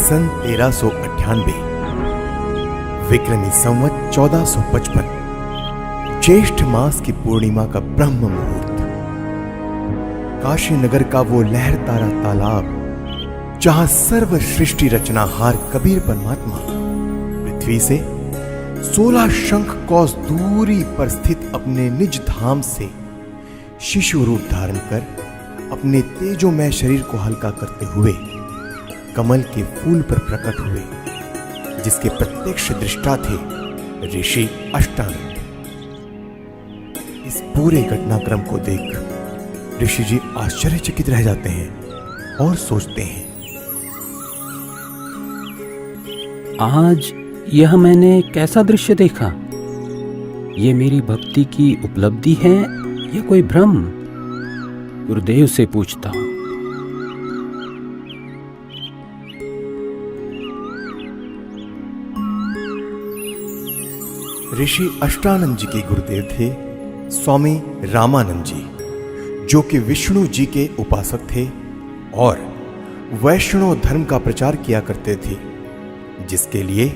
सन 1398, विक्रमी संवत 1455, ज्येष्ठ मास की पूर्णिमा का ब्रह्म मुहूर्त, काशी नगर का वो लहरतारा तालाब जहां सर्व सृष्टि रचनाहार कबीर परमात्मा पृथ्वी से 16 शंख कोस दूरी पर स्थित अपने निज धाम से शिशु रूप धारण कर अपने तेजोमय शरीर को हल्का करते हुए कमल के फूल पर प्रकट हुए, जिसके प्रत्यक्ष दृष्टा थे ऋषि अष्टानंद। इस पूरे घटनाक्रम को देख ऋषि जी आश्चर्यचकित रह जाते हैं और सोचते हैं, आज यह मैंने कैसा दृश्य देखा? ये मेरी भक्ति की उपलब्धि है या कोई भ्रम? गुरुदेव से पूछता हूं। ऋषि अष्टानंद जी के गुरुदेव थे स्वामी रामानंद जी, जो कि विष्णु जी के उपासक थे और वैष्णव धर्म का प्रचार किया करते थे, जिसके लिए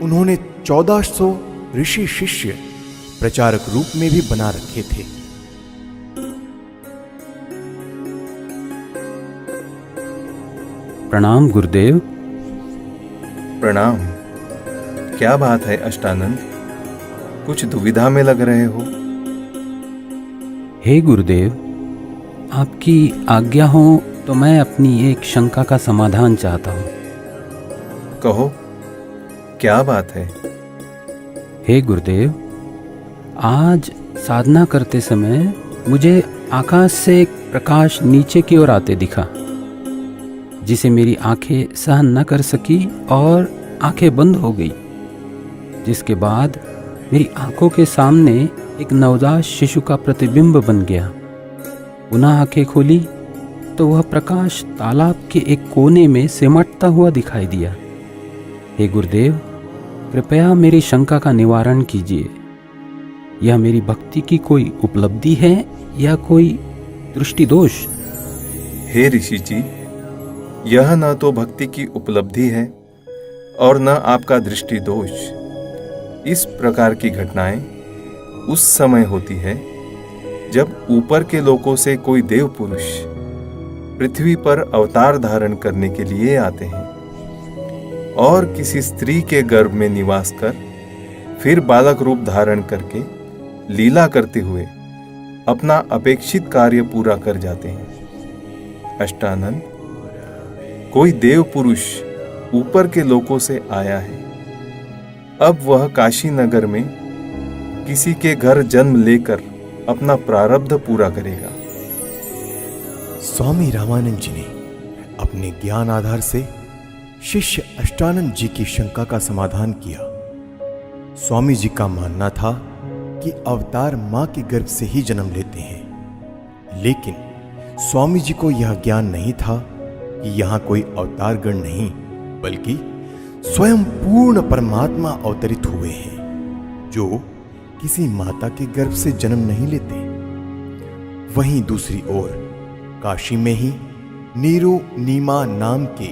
उन्होंने 1400 ऋषि शिष्य प्रचारक रूप में भी बना रखे थे। प्रणाम गुरुदेव। प्रणाम। क्या बात है अष्टानंद, कुछ दुविधा में लग रहे हो? हे गुरुदेव, आपकी आज्ञा हो तो मैं अपनी एक शंका का समाधान चाहता हूँ। कहो, क्या बात है? हे गुरुदेव, आज साधना करते समय मुझे आकाश से एक प्रकाश नीचे की ओर आते दिखा, जिसे मेरी आंखें सहन न कर सकी और आंखें बंद हो गई, जिसके बाद मेरी आंखों के सामने एक नवजात शिशु का प्रतिबिंब बन गया। पुनः आंखें खोली तो वह प्रकाश तालाब के एक कोने में सिमटता हुआ दिखाई दिया। हे गुरुदेव, कृपया मेरी शंका का निवारण कीजिए। यह मेरी भक्ति की कोई उपलब्धि है या कोई दृष्टि दोष? हे ऋषि जी, यह न तो भक्ति की उपलब्धि है और न आपका दृष्टि दोष। इस प्रकार की घटनाएं उस समय होती है जब ऊपर के लोकों से कोई देव पुरुष पृथ्वी पर अवतार धारण करने के लिए आते हैं और किसी स्त्री के गर्भ में निवास कर फिर बालक रूप धारण करके लीला करते हुए अपना अपेक्षित कार्य पूरा कर जाते हैं। अष्टानंद, कोई देव पुरुष ऊपर के लोकों से आया है। अब वह काशी नगर में किसी के घर जन्म लेकर अपना प्रारब्ध पूरा करेगा। स्वामी रामानंद जी ने अपने ज्ञान आधार से शिष्य अष्टानंद जी की शंका का समाधान किया। स्वामी जी का मानना था कि अवतार मां के गर्भ से ही जन्म लेते हैं, लेकिन स्वामी जी को यह ज्ञान नहीं था कि यहां कोई अवतार गण नहीं, बल्कि स्वयं पूर्ण परमात्मा अवतरित हुए हैं, जो किसी माता के गर्भ से जन्म नहीं लेते। वहीं दूसरी ओर काशी में ही नीरू नीमा नाम के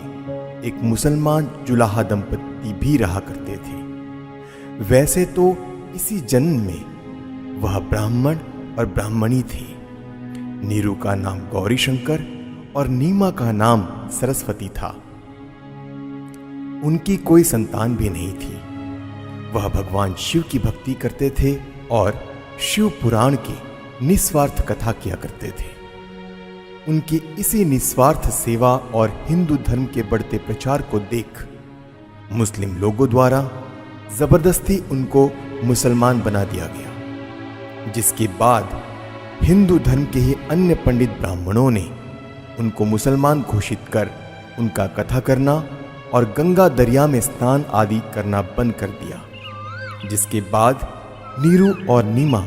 एक मुसलमान जुलाहा दंपति भी रहा करते थे। वैसे तो इसी जन्म में वह ब्राह्मण और ब्राह्मणी थी। नीरू का नाम गौरी शंकर और नीमा का नाम सरस्वती था। उनकी कोई संतान भी नहीं थी। वह भगवान शिव की भक्ति करते थे और शिव पुराण की निस्वार्थ कथा किया करते थे। उनकी इसी निस्वार्थ सेवा और हिंदू धर्म के बढ़ते प्रचार को देख मुस्लिम लोगों द्वारा जबरदस्ती उनको मुसलमान बना दिया गया, जिसके बाद हिंदू धर्म के ही अन्य पंडित ब्राह्मणों ने उनको मुसलमान घोषित कर उनका कथा करना और गंगा दरिया में स्नान आदि करना बंद कर दिया, जिसके बाद नीरू और नीमा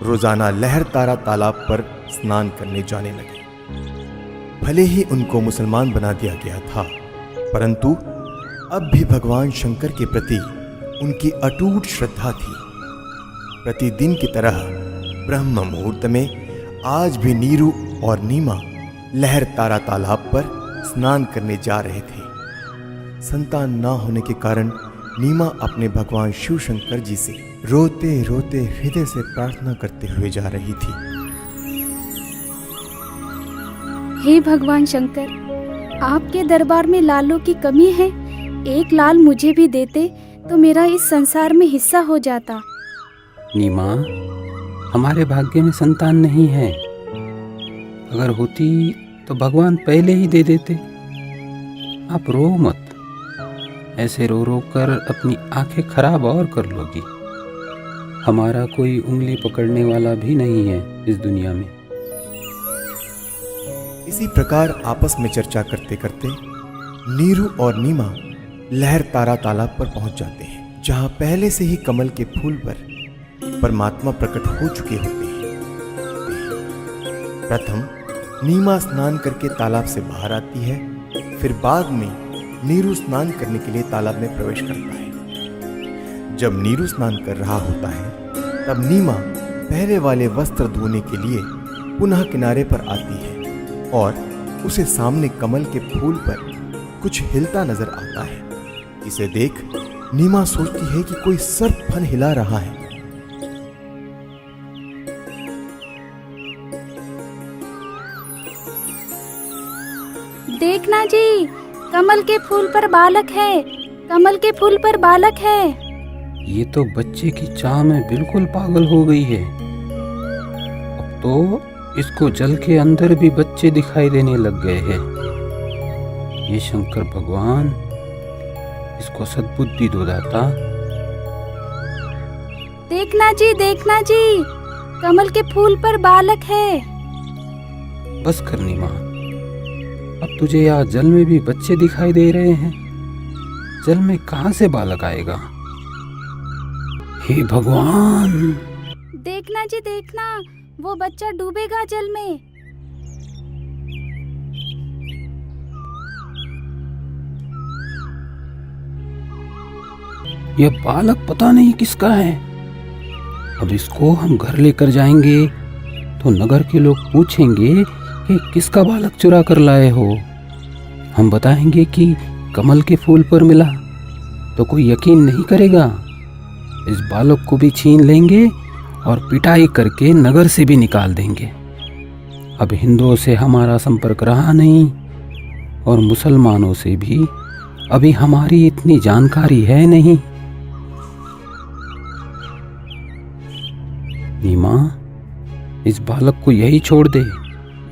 रोजाना लहरतारा तालाब पर स्नान करने जाने लगे। भले ही उनको मुसलमान बना दिया गया था, परंतु अब भी भगवान शंकर के प्रति उनकी अटूट श्रद्धा थी। प्रतिदिन की तरह ब्रह्म मुहूर्त में आज भी नीरू और नीमा लहरतारा तालाब पर स्नान करने जा रहे थे। संतान ना होने के कारण नीमा अपने भगवान शिव शंकर जी से रोते रोते हृदय से प्रार्थना करते हुए जा रही थी। हे भगवान शंकर, आपके दरबार में लालों की कमी है। एक लाल मुझे भी देते तो मेरा इस संसार में हिस्सा हो जाता। नीमा, हमारे भाग्य में संतान नहीं है। अगर होती तो भगवान पहले ही दे देते। आप रो मत। ऐसे रो रो कर अपनी आंखें खराब और कर लोगी। हमारा कोई उंगली पकड़ने वाला भी नहीं है इस दुनिया में। इसी प्रकार आपस में चर्चा करते करते नीरू और नीमा लहर तारा तालाब पर पहुंच जाते हैं, जहां पहले से ही कमल के फूल पर परमात्मा प्रकट हो चुके होते हैं। प्रथम नीमा स्नान करके तालाब से बाहर आती है, फिर बाद में नीरू स्नान करने के लिए तालाब में प्रवेश करता है। जब नीरू स्नान कर रहा होता है तब नीमा पहले वाले वस्त्र धोने के लिए पुनः किनारे पर आती है और उसे सामने कमल के फूल पर कुछ हिलता नजर आता है। इसे देख नीमा सोचती है कि कोई सर्प फन हिला रहा है। देखना जी, कमल के फूल पर बालक है। कमल के फूल पर बालक है। ये तो बच्चे की चाह में बिल्कुल पागल हो गई है। अब तो इसको जल के अंदर भी बच्चे दिखाई देने लग गए हैं। ये शंकर भगवान, इसको सद्बुद्धि दो दाता। देखना जी, देखना जी, कमल के फूल पर बालक है। बस कर नीमा, अब तुझे यहाँ जल में भी बच्चे दिखाई दे रहे हैं। जल में कहाँ से बालक आएगा? हे भगवान! देखना जी, देखना, वो बच्चा डूबेगा जल में। यह बालक पता नहीं किसका है। अब इसको हम घर लेकर जाएंगे तो नगर के लोग पूछेंगे कि किसका बालक चुरा कर लाए हो। हम बताएंगे कि कमल के फूल पर मिला तो कोई यकीन नहीं करेगा। इस बालक को भी छीन लेंगे और पिटाई करके नगर से भी निकाल देंगे। अब हिंदुओं से हमारा संपर्क रहा नहीं और मुसलमानों से भी अभी हमारी इतनी जानकारी है नहीं। नीमा, इस बालक को यही छोड़ दे,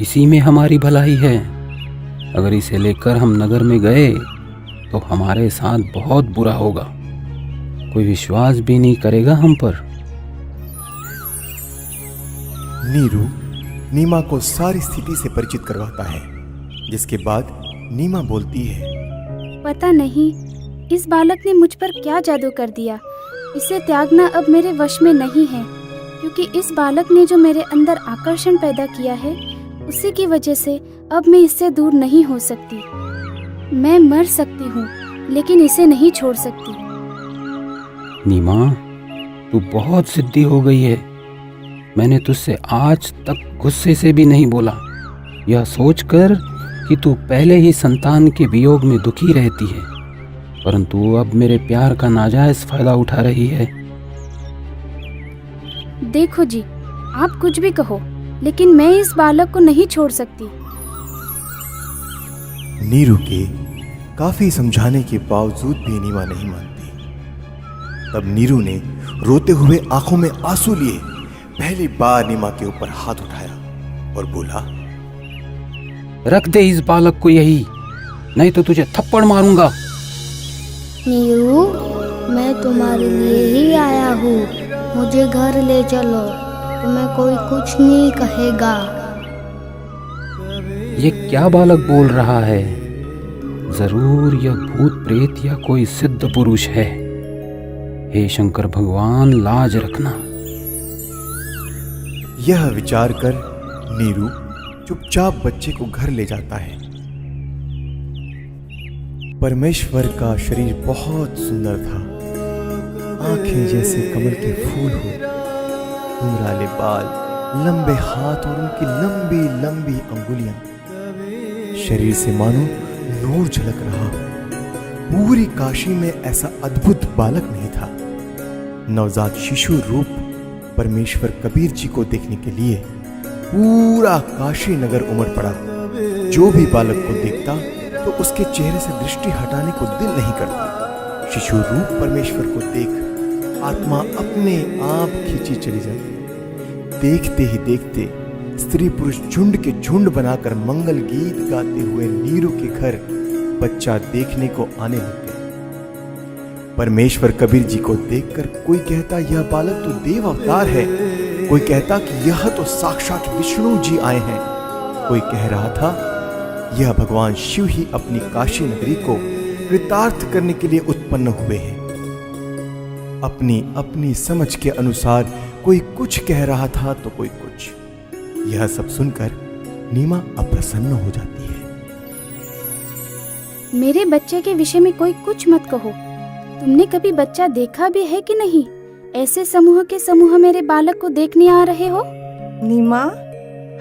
इसी में हमारी भलाई है। अगर इसे लेकर हम नगर में गए तो हमारे साथ बहुत बुरा होगा। कोई विश्वास भी नहीं करेगा हम पर। नीरू नीमा को सारी स्थिति से परिचित करवाता है, जिसके बाद नीमा बोलती है, पता नहीं इस बालक ने मुझ पर क्या जादू कर दिया। इसे त्यागना अब मेरे वश में नहीं है, क्योंकि इस बालक ने जो मेरे अंदर आकर्षण पैदा किया है, उसी की वजह से अब मैं इससे दूर नहीं हो सकती। मैं मर सकती हूँ लेकिन इसे नहीं छोड़ सकती। नीमा, तू बहुत जिद्दी हो गई है। मैंने तुझसे आज तक गुस्से से भी नहीं बोला, यह सोचकर कि तू पहले ही संतान के वियोग में दुखी रहती है, परंतु अब मेरे प्यार का नाजायज फायदा उठा रही है। देखो जी, आप कुछ भी कहो, लेकिन मैं इस बालक को नहीं छोड़ सकती। नीरू के काफी समझाने के बावजूद भी नीमा नहीं मानती। तब नीरू ने रोते हुए आंखों में आंसू लिए पहली बार नीमा के ऊपर हाथ उठाया और बोला, रख दे इस बालक को यही, नहीं तो तुझे थप्पड़ मारूंगा। नीरू, मैं तुम्हारे लिए ही आया हूँ। मुझे घर ले चलो, तुम्हें कोई कुछ नहीं कहेगा। ये क्या बालक बोल रहा है? जरूर यह भूत प्रेत या कोई सिद्ध पुरुष है। हे शंकर भगवान, लाज रखना। यह विचार कर नीरू चुपचाप बच्चे को घर ले जाता है। परमेश्वर का शरीर बहुत सुंदर था। आंखें जैसे कमल के फूल हो, घुंघराले बाल, लंबे हाथ और उनकी लंबी लंबी अंगुलियां। शरीर से मानो नूर झलक रहा हो। पूरी काशी में ऐसा अद्भुत बालक नहीं था। नवजात शिशु रूप परमेश्वर कबीर जी को देखने के लिए पूरा काशी नगर उमड़ पड़ा। जो भी बालक को देखता तो उसके चेहरे से दृष्टि हटाने को दिल नहीं करता। शिशु रूप परमेश्वर को देख आत्मा अपने आप खींची चली जाती। देखते ही देखते स्त्री पुरुष झुंड के झुंड बनाकर मंगल गीत गाते हुए नीरू के घर बच्चा देखने को आने लग गए। परमेश्वर कबीर जी को देखकर कोई कहता यह बालक तो देव अवतार है, कोई कहता कि यह तो साक्षात विष्णु जी आए हैं, कोई कह रहा था यह भगवान शिव ही अपनी काशी नगरी को कृतार्थ करने के लिए उत्पन्न हुए हैं। अपनी अपनी समझ के अनुसार कोई कुछ कह रहा था तो कोई कुछ। यह सब सुनकर नीमा अप्रसन्न हो जाती है। मेरे बच्चे के विषय में कोई कुछ मत कहो। तुमने कभी बच्चा देखा भी है कि नहीं? ऐसे समूह के समूह मेरे बालक को देखने आ रहे हो। नीमा,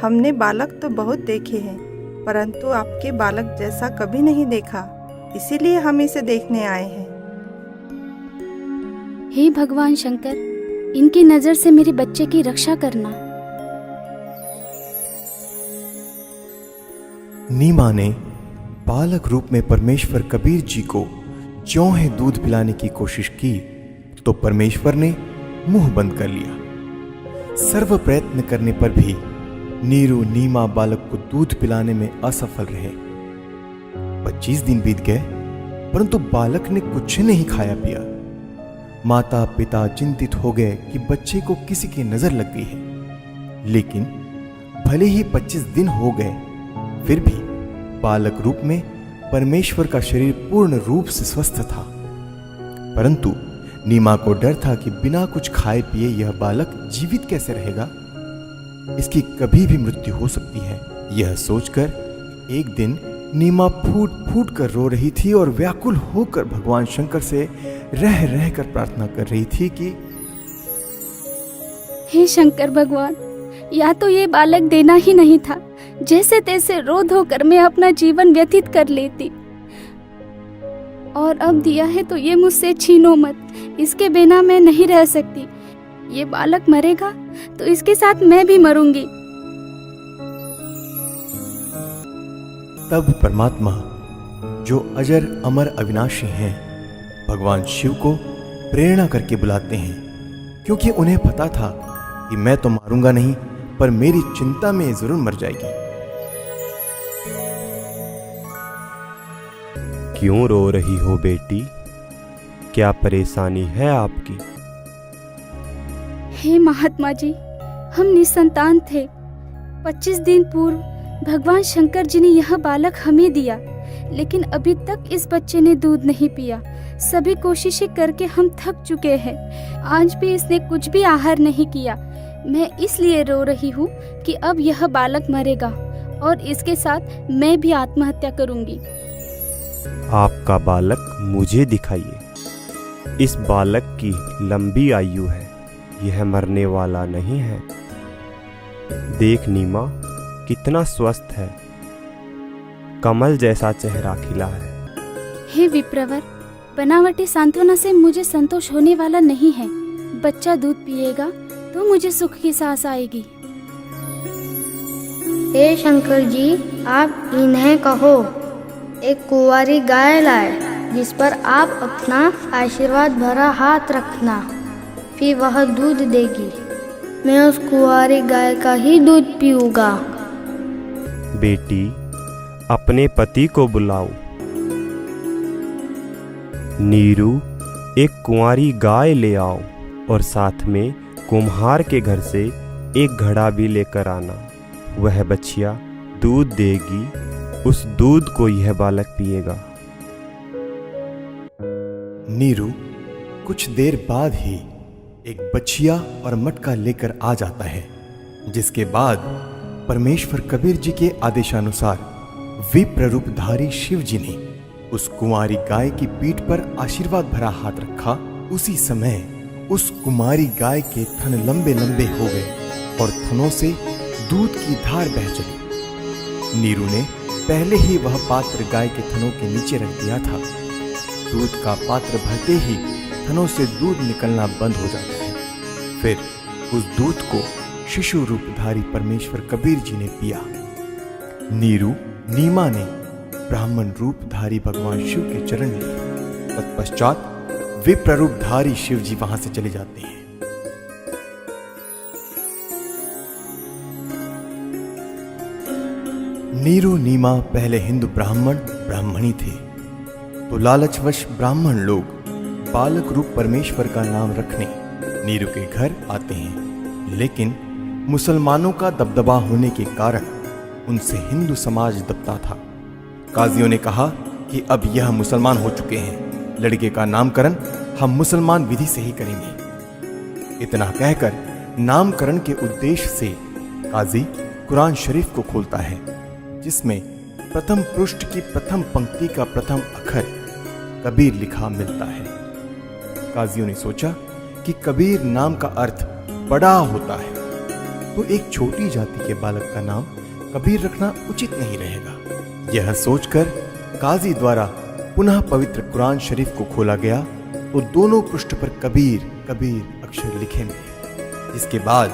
हमने बालक तो बहुत देखे हैं, परंतु आपके बालक जैसा कभी नहीं देखा, इसीलिए हम इसे देखने आए हैं। हे भगवान शंकर, इनकी नजर से मेरे बच्चे की रक्षा करना। नीमा ने बालक रूप में परमेश्वर कबीर जी को ज्यों ही दूध पिलाने की कोशिश की तो परमेश्वर ने मुंह बंद कर लिया। सर्व प्रयत्न करने पर भी नीरू नीमा बालक को दूध पिलाने में असफल रहे। 25 दिन बीत गए परंतु बालक ने कुछ नहीं खाया पिया। माता पिता चिंतित हो गए कि बच्चे को किसी की नजर लग गई है। लेकिन भले ही 25 दिन हो गए फिर भी बालक रूप में परमेश्वर का शरीर पूर्ण रूप से स्वस्थ था। परंतु नीमा को डर था कि बिना कुछ खाए पिए यह बालक जीवित कैसे रहेगा, इसकी कभी भी मृत्यु हो सकती है। यह सोचकर एक दिन नीमा फूट फूट कर रो रही थी और व्याकुल होकर भगवान शंकर से रह रह कर प्रार्थना कर रही थी कि हे शंकर भगवान, या तो ये बालक देना ही नहीं था, जैसे तैसे रो धो कर मैं अपना जीवन व्यतीत कर लेती, और अब दिया है तो ये मुझसे छीनो मत। इसके बिना मैं नहीं रह सकती। ये बालक मरेगा तो इसके साथ मैं भी मरूंगी। तब परमात्मा जो अजर अमर अविनाशी हैं भगवान शिव को प्रेरणा करके बुलाते हैं, क्योंकि उन्हें पता था कि मैं तो मारूंगा नहीं पर मेरी चिंता में जरूर मर जाएगी। क्यों रो रही हो बेटी? क्या परेशानी है आपकी? हे महात्मा जी, हम निसंतान थे। 25 दिन पूर्व भगवान शंकर जी ने यह बालक हमें दिया, लेकिन अभी तक इस बच्चे ने दूध नहीं पिया। सभी कोशिशें करके हम थक चुके हैं। आज भी इसने कुछ भी आहार नहीं किया। मैं इसलिए रो रही हूँ कि अब यह बालक मरेगा और इसके साथ मैं भी आत्महत्या करूंगी। आपका बालक मुझे दिखाइए। इस बालक की लंबी आयु है, यह मरने वाला नहीं है। देख नीमा, कितना स्वस्थ है, कमल जैसा चेहरा खिला है। हे विप्रवर, बनावटी सांत्वना से मुझे संतोष होने वाला नहीं है। बच्चा दूध पिएगा तो मुझे सुख की सांस आएगी। हे शंकर जी, आप इन्हें कहो एक कुंवारी गाय लाए, जिस पर आप अपना आशीर्वाद भरा हाथ रखना, फिर वह दूध देगी। मैं उस कुंवारी गाय का ही दूध पीऊंगा। बेटी, अपने पति को बुलाओ। नीरू, एक कुंवारी गाय ले आओ और साथ में कुम्हार के घर से एक घड़ा भी लेकर आना। वह बछिया दूध देगी, उस दूध को यह बालक पिएगा। नीरू कुछ देर बाद ही एक बछिया और मटका लेकर आ जाता है, जिसके बाद परमेश्वर कबीर जी के आदेशानुसार विप्र रूपधारी शिव जी ने उस कुंवारी गाय की पीठ पर आशीर्वाद भरा हाथ रखा। उसी समय उस कुमारी गाय के थन लंबे लंबे हो गए और थनों से दूध की धार बह चली। नीरू ने पहले ही वह पात्र गाय के थनों के नीचे रख दिया था। दूध का पात्र भरते ही थनों से दूध निकलना बंद हो जाता है। फिर उस दूध को शिशु रूपधारी परमेश्वर कबीर जी ने पिया। नीरू नीमा ने ब्राह्मण रूपधारी भगवान शिव के चरण लिए। तत्पश्चात विप्र रूपधारी शिव जी वहां से चले जाते हैं। नीरू नीमा पहले हिंदू ब्राह्मणी थे, तो लालचवश ब्राह्मण लोग बालक रूप परमेश्वर का नाम रखने नीरू के घर आते हैं। लेकिन मुसलमानों का दबदबा होने के कारण उनसे हिंदू समाज दबता था। काजियों ने कहा कि अब यह मुसलमान हो चुके हैं, लड़के का नामकरण हम मुसलमान विधि से ही करेंगे। इतना कहकर नामकरण के उद्देश्य से काजी कुरान शरीफ को खोलता है, जिसमें प्रथम पृष्ठ की प्रथम पंक्ति का प्रथम अक्षर कबीर लिखा मिलता है। काजियों ने सोचा कि कबीर नाम का अर्थ बड़ा होता है, तो एक छोटी जाति के बालक का नाम कबीर रखना उचित नहीं रहेगा। यह सोचकर काजी द्वारा पुनः पवित्र कुरान शरीफ को खोला गया, तो दोनों पृष्ठ पर कबीर कबीर अक्षर लिखे मिले। इसके बाद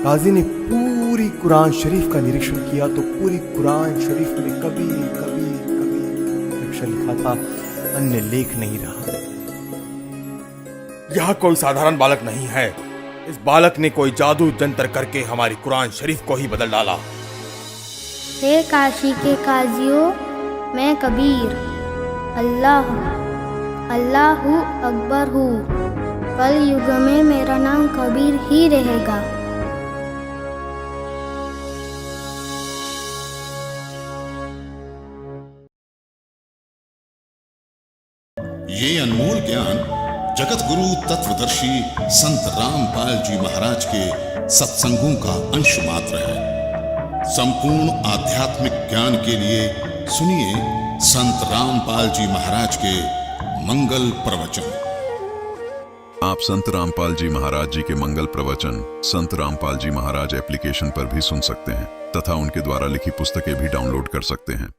काजी ने पूरी कुरान शरीफ का निरीक्षण किया, तो पूरी कुरान शरीफ में कबीर कबीर कबीर अक्षर लिखा था, अन्य लेख नहीं रहा। यह कोई साधारण बालक नहीं है, इस बालक ने कोई जादू जंतर करके हमारी कुरान शरीफ को ही बदल डाला। हे काशी के काजियों, मैं कबीर अल्लाहु अकबर हूँ। कल युग में मेरा नाम कबीर ही रहेगा। ये अनमोल ज्ञान जगत गुरु तत्वदर्शी संत रामपाल जी महाराज के सत्संगों का अंश मात्र है। संपूर्ण आध्यात्मिक ज्ञान के लिए सुनिए संत रामपाल जी महाराज के मंगल प्रवचन। आप संत रामपाल जी महाराज जी के मंगल प्रवचन संत रामपाल जी महाराज एप्लीकेशन पर भी सुन सकते हैं तथा उनके द्वारा लिखी पुस्तकें भी डाउनलोड कर सकते हैं।